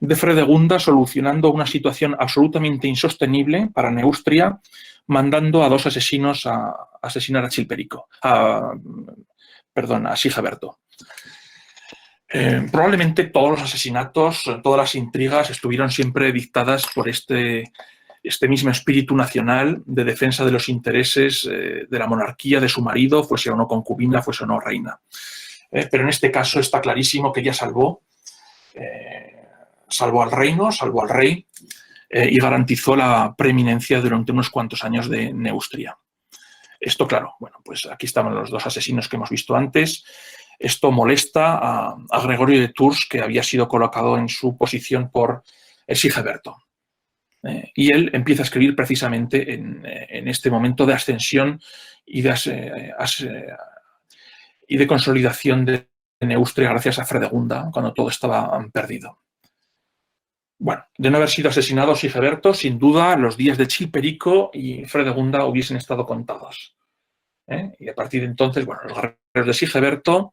de Fredegunda solucionando una situación absolutamente insostenible para Neustria, mandando a dos asesinos a asesinar a Chilperico, a Sigeberto. Probablemente todos los asesinatos, todas las intrigas estuvieron siempre dictadas por este mismo espíritu nacional de defensa de los intereses de la monarquía, de su marido, fuese o no concubina, fuese o no reina. Pero en este caso está clarísimo que ella salvó al reino, salvó al rey y garantizó la preeminencia durante unos cuantos años de Neustria. Esto, claro, bueno, pues aquí estaban los dos asesinos que hemos visto antes. Esto molesta a Gregorio de Tours, que había sido colocado en su posición por Sigeberto. Y él empieza a escribir precisamente en este momento de ascensión y de consolidación de Neustria gracias a Fredegunda, cuando todo estaba perdido. Bueno, de no haber sido asesinado Sigeberto, sin duda los días de Chilperico y Fredegunda hubiesen estado contados. Y a partir de entonces, bueno, los guerreros de Sigeberto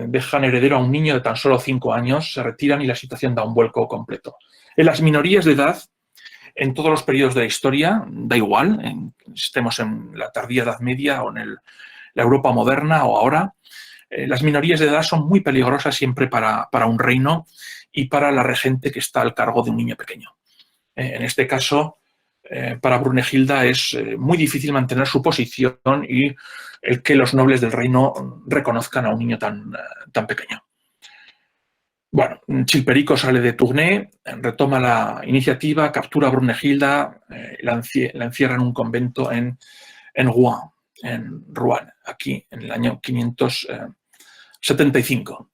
dejan heredero a un niño de tan solo 5 años, se retiran y la situación da un vuelco completo. En las minorías de edad, en todos los periodos de la historia, da igual, estemos en la tardía Edad Media o en la Europa moderna o ahora, las minorías de edad son muy peligrosas siempre para un reino y para la regente que está al cargo de un niño pequeño. En este caso, para Brunegilda es muy difícil mantener su posición y el que los nobles del reino reconozcan a un niño tan pequeño. Bueno, Chilperico sale de Tournai, retoma la iniciativa, captura a Brunegilda, la encierra en un convento en Rouen, aquí en el año 575.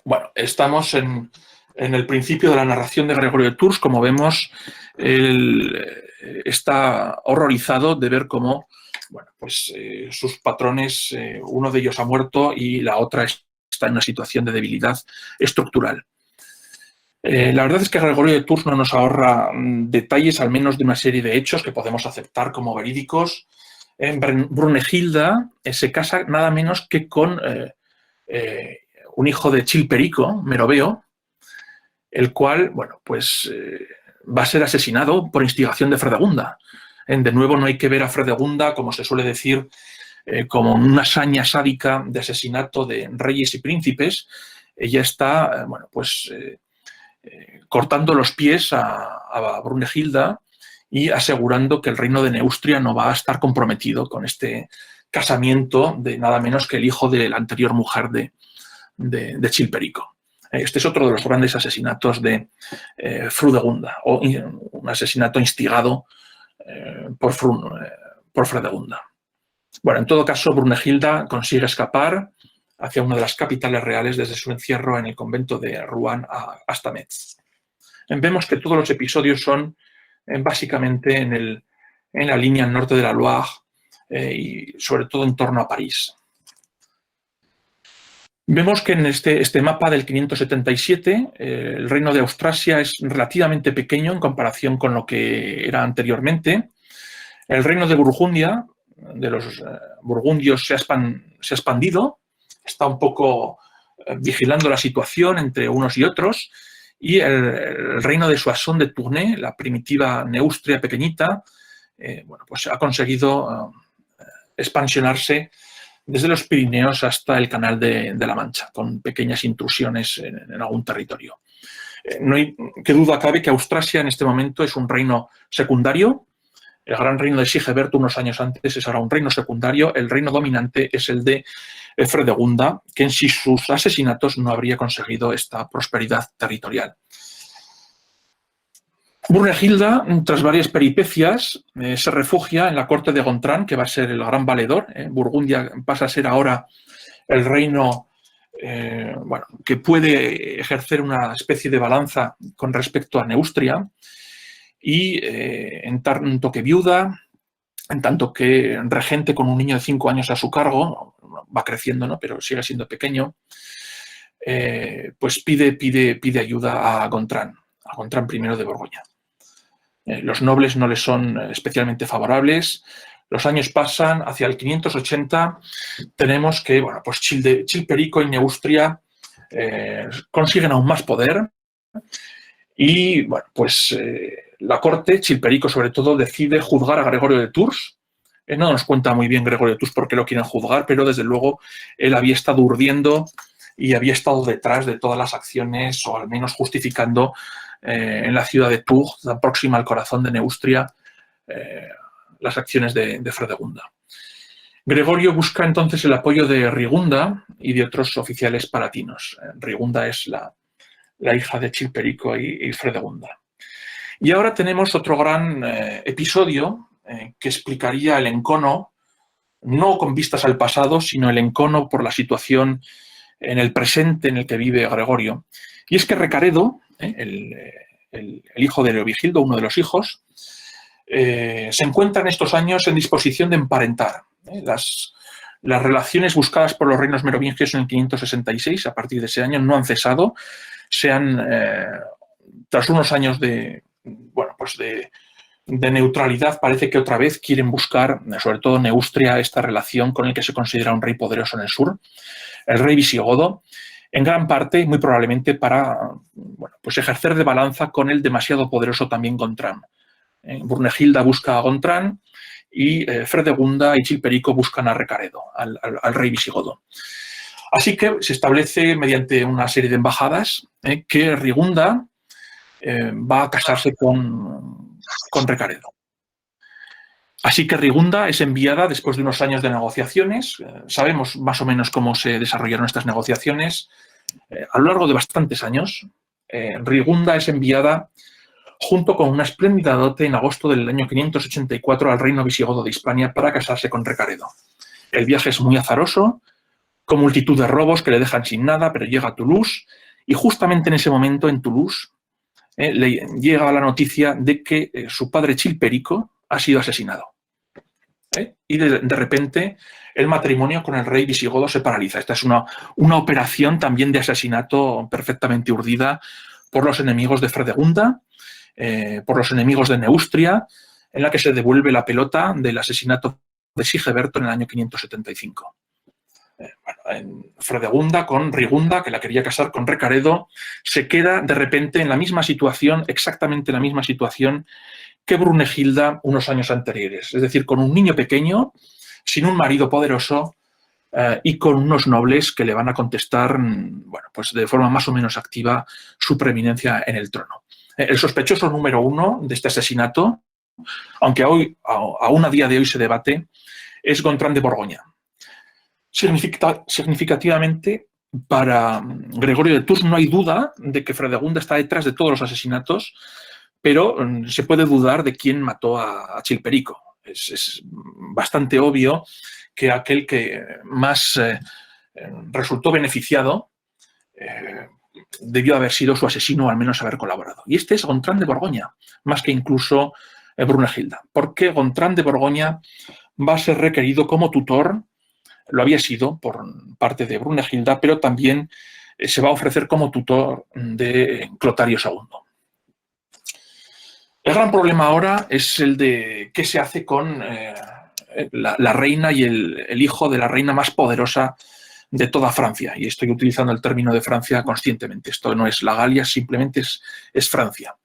Bueno, estamos en el principio de la narración de Gregorio de Tours. Como vemos, él está horrorizado de ver cómo, bueno, pues, sus patrones, uno de ellos ha muerto y la otra está en una situación de debilidad estructural. La verdad es que Gregorio de Tours no nos ahorra detalles, al menos de una serie de hechos que podemos aceptar como verídicos. Brunegilda se casa nada menos que con un hijo de Chilperico, Meroveo, el cual, bueno, pues va a ser asesinado por instigación de Fredegunda. De nuevo, no hay que ver a Fredegunda, como se suele decir, como una saña sádica de asesinato de reyes y príncipes. Ella está, bueno, pues cortando los pies a Brunegilda y asegurando que el reino de Neustria no va a estar comprometido con este casamiento de nada menos que el hijo de la anterior mujer de Chilperico. Este es otro de los grandes asesinatos de Fredegunda, o un asesinato instigado por Fredegunda. Bueno, en todo caso, Brunegilda consigue escapar hacia una de las capitales reales desde su encierro en el convento de Rouen hasta Metz. Vemos que todos los episodios son básicamente en la línea norte de la Loire y sobre todo en torno a París. Vemos que en este mapa del 577 el reino de Austrasia es relativamente pequeño en comparación con lo que era anteriormente. El reino de Burgundia, de los burgundios, se ha expandido, está un poco vigilando la situación entre unos y otros, y el reino de Soissons de Tournai, la primitiva Neustria pequeñita, bueno, pues ha conseguido expansionarse desde los Pirineos hasta el Canal de la Mancha, con pequeñas intrusiones en algún territorio. No hay que duda cabe que Austrasia en este momento es un reino secundario. El gran reino de Sigeberto unos años antes es ahora un reino secundario. El reino dominante es el de Fredegunda, que en sí sus asesinatos no habría conseguido esta prosperidad territorial. Brunegilda, tras varias peripecias, se refugia en la corte de Gontran, que va a ser el gran valedor. Burgundia pasa a ser ahora el reino bueno, que puede ejercer una especie de balanza con respecto a Neustria, y en tanto que viuda, en tanto que regente con un niño de 5 años a su cargo, va creciendo, ¿no?, pero sigue siendo pequeño, pues pide ayuda a Gontran I de Borgoña. Los nobles no le son especialmente favorables. Los años pasan, hacia el 580 tenemos que, bueno, pues Chilperico y Neustria consiguen aún más poder y, bueno, pues la corte, Chilperico sobre todo, decide juzgar a Gregorio de Tours. No nos cuenta muy bien Gregorio de Tours por qué lo quieren juzgar, pero desde luego él había estado urdiendo y había estado detrás de todas las acciones, o al menos justificando en la ciudad de Tours, tan próxima al corazón de Neustria, las acciones de Fredegunda. Gregorio busca entonces el apoyo de Rigunda y de otros oficiales palatinos. Rigunda es la hija de Chilperico y Fredegunda. Y ahora tenemos otro gran episodio que explicaría el encono, no con vistas al pasado, sino el encono por la situación en el presente en el que vive Gregorio. Y es que Recaredo, el hijo de Leovigildo, uno de los hijos, se encuentra en estos años en disposición de emparentar. Las relaciones buscadas por los reinos merovingios en el 566, a partir de ese año, no han cesado. Tras unos años de de neutralidad parece que otra vez quieren buscar, sobre todo Neustria, esta relación con el que se considera un rey poderoso en el sur, el rey visigodo, en gran parte, muy probablemente, para pues ejercer de balanza con el demasiado poderoso también Gontrán. Brunegilda busca a Gontrán y Fredegunda y Chilperico buscan a Recaredo, al rey visigodo. Así que se establece mediante una serie de embajadas que Rigunda va a casarse con Recaredo. Así que Rigunda es enviada después de unos años de negociaciones. Sabemos más o menos cómo se desarrollaron estas negociaciones. A lo largo de bastantes años, Rigunda es enviada junto con una espléndida dote en agosto del año 584 al reino visigodo de Hispania para casarse con Recaredo. El viaje es muy azaroso, con multitud de robos que le dejan sin nada, pero llega a Toulouse y justamente en ese momento en Toulouse le llega la noticia de que su padre Chilperico ha sido asesinado. Y de repente el matrimonio con el rey visigodo se paraliza. Esta es una operación también de asesinato perfectamente urdida por los enemigos de Fredegunda, por los enemigos de Neustria, en la que se devuelve la pelota del asesinato de Sigeberto en el año 575. En Fredegunda con Rigunda, que la quería casar con Recaredo, se queda de repente en la misma situación, exactamente la misma situación que Brunegilda unos años anteriores. Es decir, con un niño pequeño, sin un marido poderoso y con unos nobles que le van a contestar, pues de forma más o menos activa, su preeminencia en el trono. El sospechoso número uno de este asesinato, aunque aún a día de hoy se debate, es Gontrán de Borgoña. Significativamente, para Gregorio de Tours no hay duda de que Fredegunda está detrás de todos los asesinatos, pero se puede dudar de quién mató a Chilperico. Es bastante obvio que aquel que más resultó beneficiado debió haber sido su asesino o al menos haber colaborado. Y este es Gontrán de Borgoña, más que incluso Brunegilda, porque Gontrán de Borgoña va a ser requerido como tutor. Lo había sido por parte de Brunegilda, pero también se va a ofrecer como tutor de Clotario II. El gran problema ahora es el de qué se hace con la reina y el hijo de la reina más poderosa de toda Francia. Y estoy utilizando el término de Francia conscientemente. Esto no es la Galia, simplemente es Francia.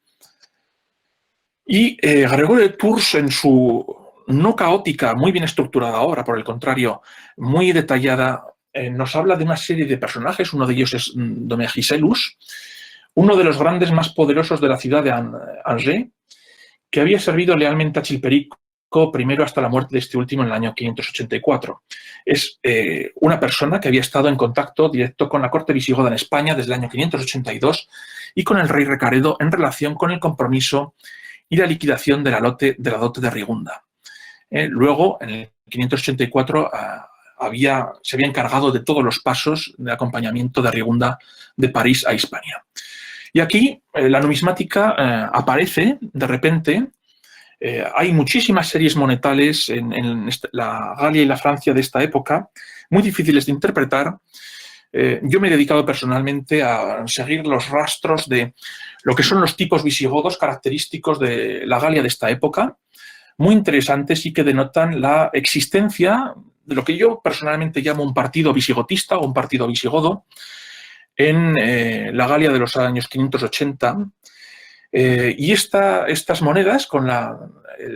Y Gregorio de Tours, en su no caótica, muy bien estructurada obra, por el contrario, muy detallada, nos habla de una serie de personajes. Uno de ellos es Domegiselus, uno de los grandes más poderosos de la ciudad de Angers, que había servido lealmente a Chilperico primero hasta la muerte de este último en el año 584. Es una persona que había estado en contacto directo con la corte visigoda en España desde el año 582 y con el rey Recaredo en relación con el compromiso y la liquidación de la dote de Rigunda. Luego, en el 584, se había encargado de todos los pasos de acompañamiento de Rigunda de París a Hispania. Y aquí la numismática aparece de repente. Hay muchísimas series monetales en la Galia y la Francia de esta época, muy difíciles de interpretar. Yo me he dedicado personalmente a seguir los rastros de lo que son los tipos visigodos característicos de la Galia de esta época, muy interesantes y que denotan la existencia de lo que yo personalmente llamo un partido visigotista o un partido visigodo en la Galia de los años 580. Y estas monedas, con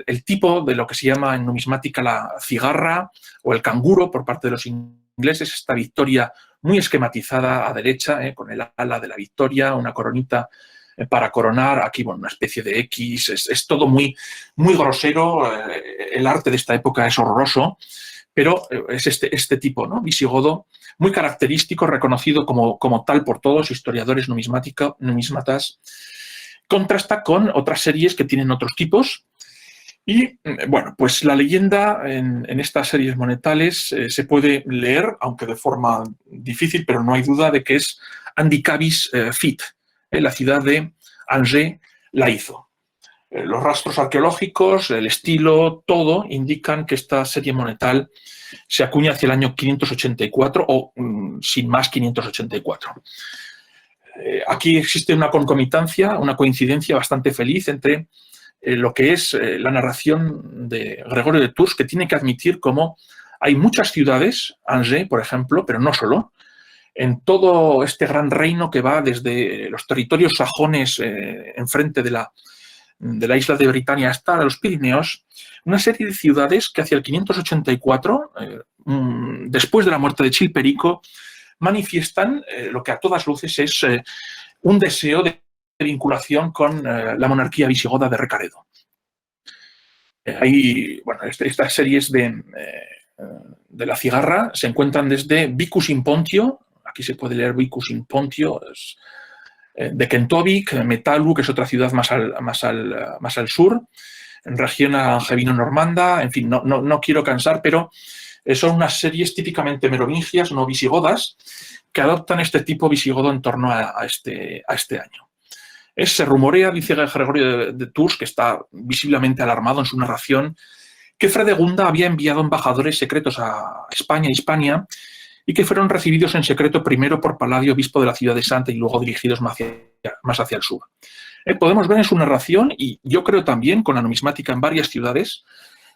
el tipo de lo que se llama en numismática la cigarra o el canguro por parte de los ingleses, esta victoria muy esquematizada a derecha, con el ala de la victoria, una coronita para coronar, aquí bueno, una especie de X, es todo muy, muy grosero, el arte de esta época es horroroso, pero es este tipo, ¿no? Visigodo, muy característico, reconocido como tal por todos, historiadores numismatas. Contrasta con otras series que tienen otros tipos. Y, bueno, pues la leyenda en estas series monetales se puede leer, aunque de forma difícil, pero no hay duda de que es Andicavis Fit. La ciudad de Angers la hizo. Los rastros arqueológicos, el estilo, todo indican que esta serie monetal se acuña hacia el año 584 o, sin más, 584. Aquí existe una concomitancia, una coincidencia bastante feliz entre lo que es la narración de Gregorio de Tours, que tiene que admitir cómo hay muchas ciudades, Angers, por ejemplo, pero no solo, en todo este gran reino que va desde los territorios sajones enfrente de la isla de Britania hasta los Pirineos, una serie de ciudades que hacia el 584, después de la muerte de Chilperico, manifiestan lo que a todas luces es un deseo de vinculación con la monarquía visigoda de Recaredo. Bueno, estas series de la cigarra se encuentran desde Vicus in Pontio, aquí se puede leer Vicus in Pontio, de Kentovic, Metalu, que es otra ciudad más al sur, en región angevino-normanda, en fin, no quiero cansar, pero son unas series típicamente merovingias, no visigodas, que adoptan este tipo visigodo en torno a este año. Se rumorea, dice Gregorio de Tours, que está visiblemente alarmado en su narración, que Fredegunda había enviado embajadores secretos a España y Hispania y que fueron recibidos en secreto primero por Palladio, obispo de la ciudad de Santa, y luego dirigidos más hacia el sur. Podemos ver en su narración, y yo creo también con la numismática en varias ciudades,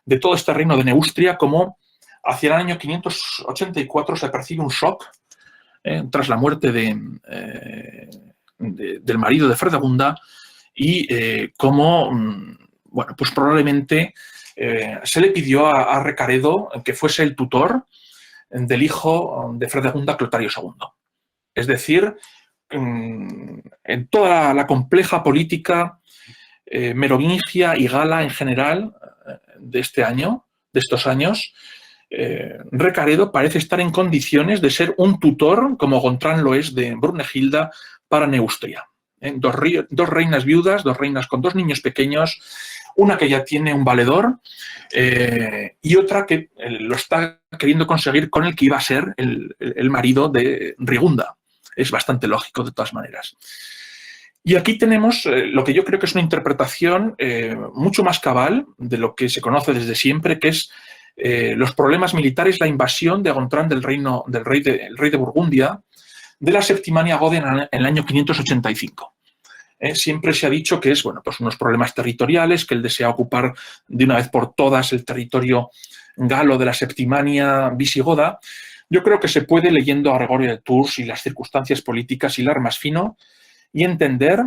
de todo este reino de Neustria, como hacia el año 584 se percibe un shock tras la muerte del marido de Fredegunda y cómo, bueno, pues probablemente se le pidió a Recaredo que fuese el tutor del hijo de Fredegunda, Clotario II. Es decir, en toda la compleja política merovingia y gala en general de estos años, Recaredo parece estar en condiciones de ser un tutor, como Gontran lo es de Brunegilda, para Neustria. Dos reinas viudas, dos reinas con dos niños pequeños, una que ya tiene un valedor y otra que lo está queriendo conseguir con el que iba a ser el marido de Rigunda. Es bastante lógico de todas maneras. Y aquí tenemos lo que yo creo que es una interpretación mucho más cabal de lo que se conoce desde siempre, que es los problemas militares, la invasión de Gontran del rey de Burgundia, de la Septimania Goden en el año 585. Siempre se ha dicho que es, bueno, pues unos problemas territoriales, que él desea ocupar de una vez por todas el territorio galo de la Septimania visigoda. Yo creo que se puede, leyendo a Gregorio de Tours y las circunstancias políticas, hilar más fino y entender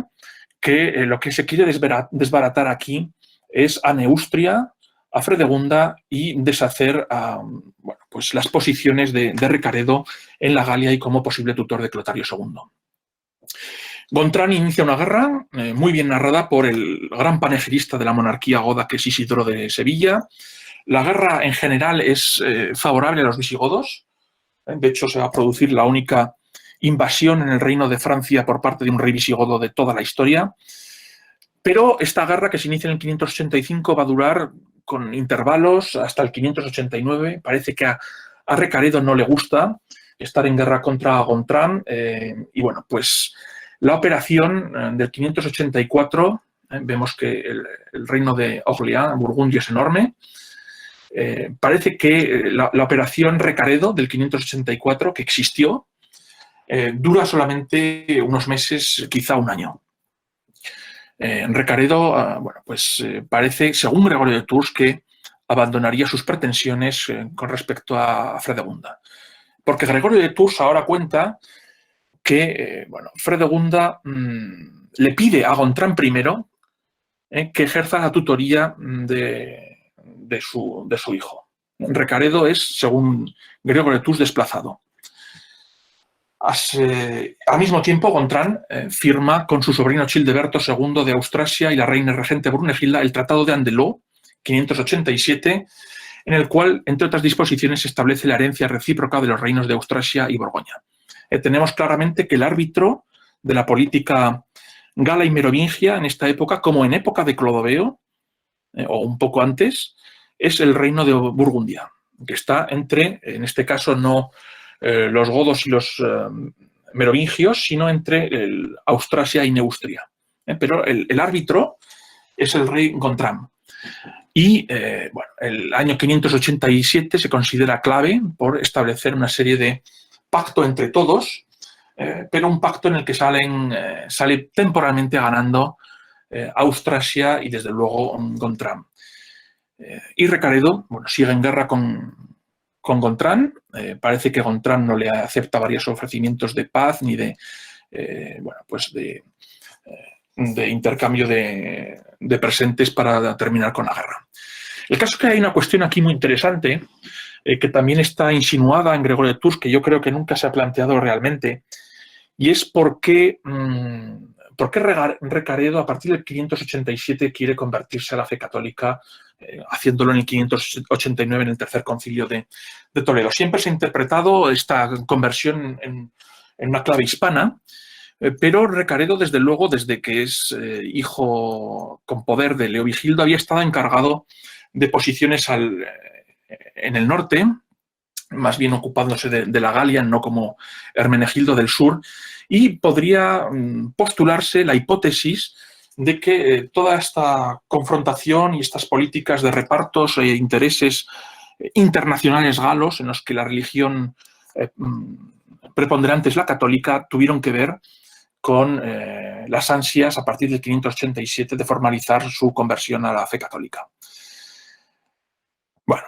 que lo que se quiere desbaratar aquí es a Neustria, a Fredegunda y deshacer bueno, pues las posiciones de Recaredo en la Galia y como posible tutor de Clotario II. Gontran inicia una guerra muy bien narrada por el gran panegirista de la monarquía goda, que es Isidro de Sevilla. La guerra en general es favorable a los visigodos. De hecho, se va a producir la única invasión en el reino de Francia por parte de un rey visigodo de toda la historia. Pero esta guerra, que se inicia en el 585, va a durar con intervalos hasta el 589. Parece que a Recaredo no le gusta estar en guerra contra Gontran. Y bueno, pues la operación del 584, vemos que el reino de Orléans, Burgundia, es enorme. Parece que la operación Recaredo del 584, que existió, dura solamente unos meses, quizá un año. Recaredo, bueno, pues parece, según Gregorio de Tours, que abandonaría sus pretensiones con respecto a Fredegunda. Porque Gregorio de Tours ahora cuenta que bueno, Fredegunda le pide a Gontran I que ejerza la tutoría de su hijo. Recaredo es, según Gregorio de Tours, desplazado. Al mismo tiempo, Gontran firma con su sobrino Childeberto II de Austrasia y la reina regente Brunegilda el Tratado de Andelot, 587, en el cual, entre otras disposiciones, se establece la herencia recíproca de los reinos de Austrasia y Borgoña. Tenemos claramente que el árbitro de la política gala y merovingia en esta época, como en época de Clodoveo, o un poco antes, es el reino de Burgundia, que está entre, en este caso, no los godos y los merovingios, sino entre Austrasia y Neustria. Pero el árbitro es el rey Gontran. Y bueno, el año 587 se considera clave por establecer una serie de pacto entre todos, pero un pacto en el que sale temporalmente ganando Austrasia y desde luego Gontran. Y Recaredo, bueno, sigue en guerra con Gontran. Parece que Gontran no le acepta varios ofrecimientos de paz ni de, bueno, pues de intercambio de presentes para terminar con la guerra. El caso es que hay una cuestión aquí muy interesante que también está insinuada en Gregorio de Tours, que yo creo que nunca se ha planteado realmente, y es por qué Recaredo a partir del 587 quiere convertirse a la fe católica, haciéndolo en el 589 en el tercer concilio de Toledo. Siempre se ha interpretado esta conversión en una clave hispana, pero Recaredo, desde luego, desde que es hijo con poder de Leovigildo, había estado encargado de posiciones en el norte, más bien ocupándose de la Galia, no como Hermenegildo del sur, y podría postularse la hipótesis de que toda esta confrontación y estas políticas de repartos e intereses internacionales galos, en los que la religión preponderante es la católica, tuvieron que ver con las ansias a partir del 587 de formalizar su conversión a la fe católica. Bueno,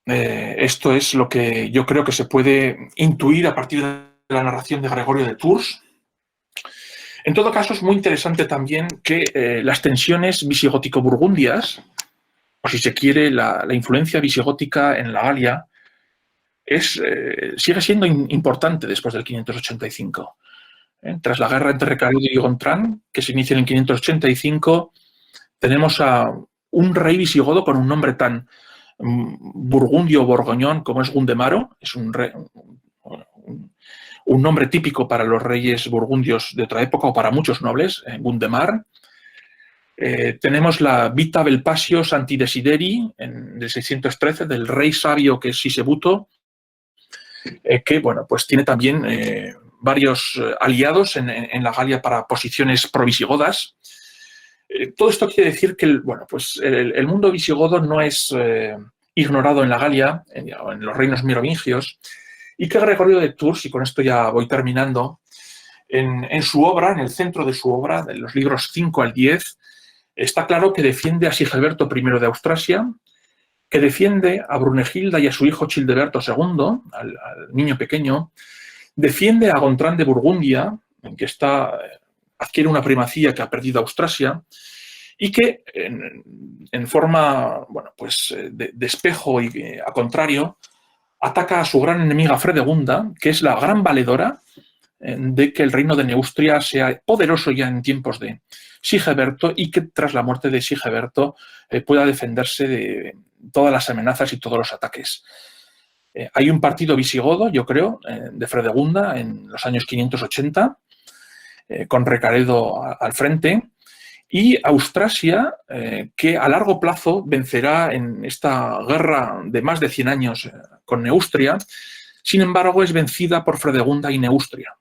esto es lo que yo creo que se puede intuir a partir de la narración de Gregorio de Tours. En todo caso, es muy interesante también que las tensiones visigótico-burgundias, o si se quiere, la influencia visigótica en la Galia, sigue siendo importante después del 585. Tras la guerra entre Recaredo y Gontran, que se inicia en el 585, tenemos a un rey visigodo con un nombre tan burgundio o borgoñón como es Gundemaro. Es un nombre típico para los reyes burgundios de otra época o para muchos nobles, Gundemar. Tenemos la Vita Velpasio Santi Desideri del 613 del rey sabio que es Sisebuto, que bueno, pues tiene también varios aliados en la Galia para posiciones provisigodas. Todo esto quiere decir que bueno, pues el mundo visigodo no es ignorado en la Galia, en los reinos merovingios, y que Gregorio de Tours, y con esto ya voy terminando, en su obra, en el centro de su obra, de los libros 5 al 10, está claro que defiende a Sigeberto I de Austrasia, que defiende a Brunegilda y a su hijo Childeberto II, al niño pequeño, defiende a Gontran de Burgundia, en que adquiere una primacía que ha perdido Austrasia, y que en forma bueno, pues, de espejo y a contrario, ataca a su gran enemiga Fredegunda, que es la gran valedora de que el reino de Neustria sea poderoso ya en tiempos de Sigeberto y que tras la muerte de Sigeberto pueda defenderse de todas las amenazas y todos los ataques. Hay un partido visigodo, yo creo, de Fredegunda en los años 580, con Recaredo al frente, y Austrasia, que a largo plazo vencerá en esta guerra de más de 100 años con Neustria, sin embargo es vencida por Fredegunda y Neustria.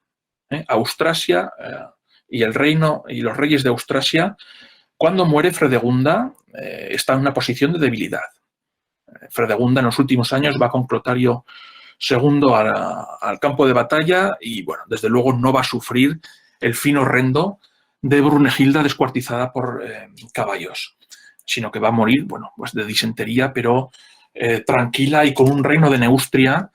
Austrasia y el reino y los reyes de Austrasia, cuando muere Fredegunda, está en una posición de debilidad. Fredegunda en los últimos años va con Clotario II al campo de batalla y, bueno, desde luego no va a sufrir el fin horrendo de Brunegilda descuartizada por caballos, sino que va a morir, bueno, pues de disentería, pero tranquila y con un reino de Neustria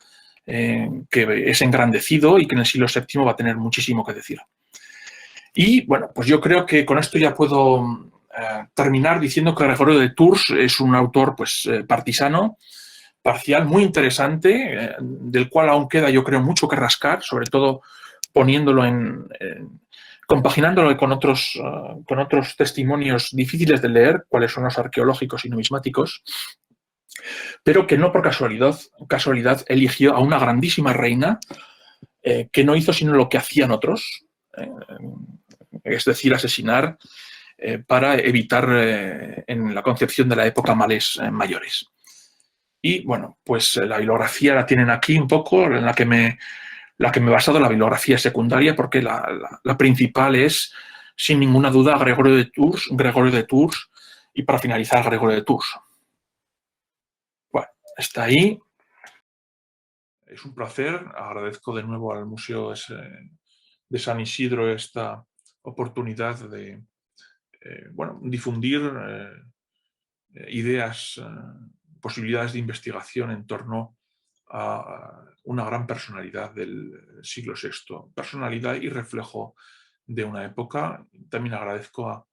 que es engrandecido y que en el siglo VII va a tener muchísimo que decir. Y bueno, pues yo creo que con esto ya puedo terminar diciendo que Gregorio de Tours es un autor pues partisano, parcial, muy interesante, del cual aún queda yo creo mucho que rascar, sobre todo poniéndolo compaginándolo con otros testimonios difíciles de leer, cuáles son los arqueológicos y numismáticos, pero que no por casualidad eligió a una grandísima reina que no hizo sino lo que hacían otros, es decir, asesinar para evitar en la concepción de la época males mayores. Y bueno, pues la bibliografía la tienen aquí un poco, en la que me he basado, la bibliografía secundaria, porque la principal es, sin ninguna duda, Gregorio de Tours, y para finalizar, Gregorio de Tours. Bueno, está ahí. Es un placer, agradezco de nuevo al Museo de San Isidro esta oportunidad de bueno, difundir ideas, posibilidades de investigación en torno a una gran personalidad del siglo VI, personalidad y reflejo de una época. También agradezco a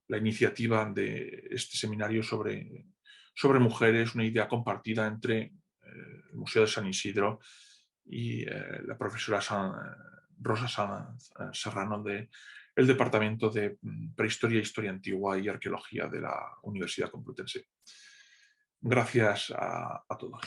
la iniciativa de este seminario sobre mujeres, una idea compartida entre el Museo de San Isidro y la profesora Rosa Serrano del Departamento de Prehistoria, Historia Antigua y Arqueología de la Universidad Complutense. Gracias a todos.